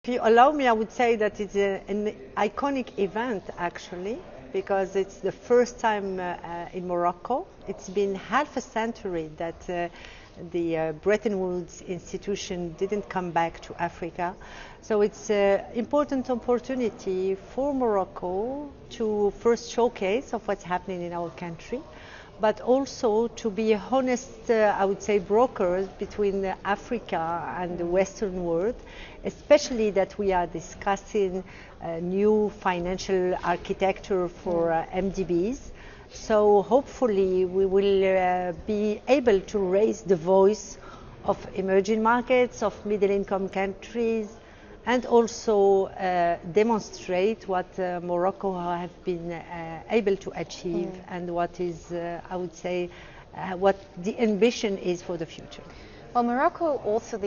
if you allow me, I would say that it's an iconic event, actually, because it's the first time in Morocco. It's been half a century that the Bretton Woods institution didn't come back to Africa. So it's an important opportunity for Morocco to first showcase of what's happening in our country, but also to be a honest, I would say, brokers between Africa and the Western world, especially that we are discussing new financial architecture for MDBs. So hopefully we will be able to raise the voice of emerging markets, of middle-income countries, and also demonstrate what Morocco have been able to achieve and what is, I would say, what the ambition is for the future. Well, Morocco also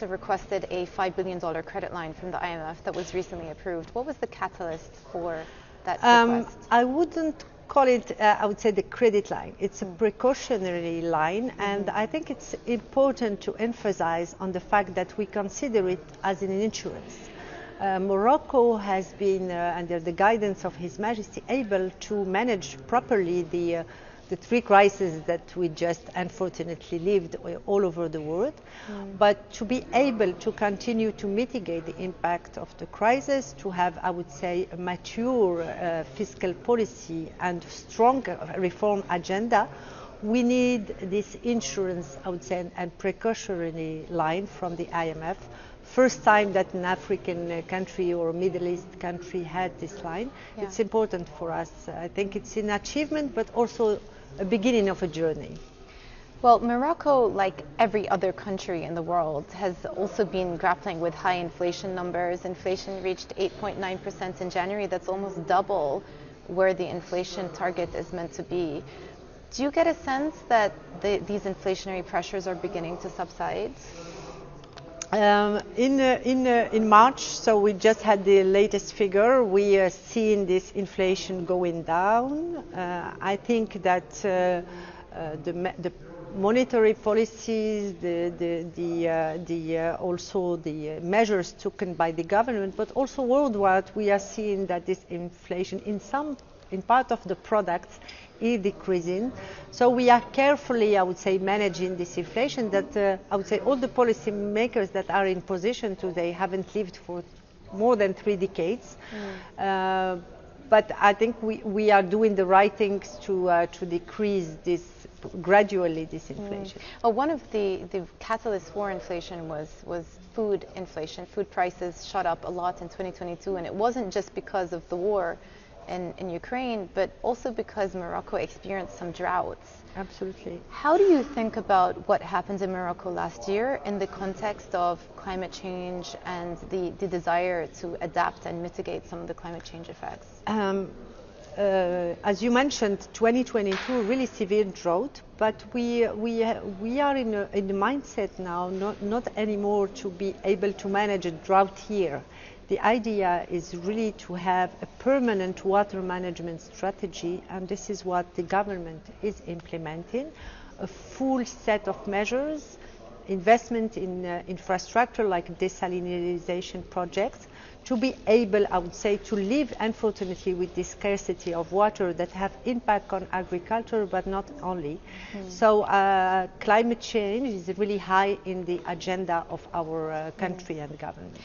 requested a $5 billion credit line from the IMF that was recently approved. What was the catalyst for that request? I wouldn't call it, I would say, the credit line. It's a precautionary line, and I think it's important to emphasize on the fact that we consider it as an insurance. Morocco has been, under the guidance of His Majesty, able to manage properly the three crises that we just unfortunately lived all over the world, but to be able to continue to mitigate the impact of the crisis, to have, I would say, a mature fiscal policy and strong reform agenda, we need this insurance, I would say, and precautionary line from the IMF. First time that an African country or Middle East country had this line. It's important for us. I think it's an achievement, but also a beginning of a journey. Well, Morocco, like every other country in the world, has also been grappling with high inflation numbers. Inflation reached 8.9% in January. That's almost double where the inflation target is meant to be. Do you get a sense that these inflationary pressures are beginning to subside? In March, so we just had the latest figure, we are seeing this inflation going down. I think that the monetary policies, also the measures taken by the government, but also worldwide, we are seeing that this inflation in part of the products is decreasing. So we are carefully, I would say, managing this inflation that I would say all the policy makers that are in position today haven't lived for more than 3 decades. But I think we are doing the right things to decrease this gradually, this inflation. Well, one of the catalysts for inflation was food inflation. Food prices shot up a lot in 2022, and it wasn't just because of the war in Ukraine, but also because Morocco experienced some droughts. Absolutely. How do you think about what happened in Morocco last year in the context of climate change and the desire to adapt and mitigate some of the climate change effects? As you mentioned, 2022 really severe drought, but we are in the mindset now not anymore to be able to manage a drought here. The idea is really to have a permanent water management strategy, and this is what the government is implementing, a full set of measures, investment in infrastructure like desalinization projects, to be able, I would say, to live, unfortunately, with this scarcity of water that have impact on agriculture, but not only. So climate change is really high in the agenda of our country and government.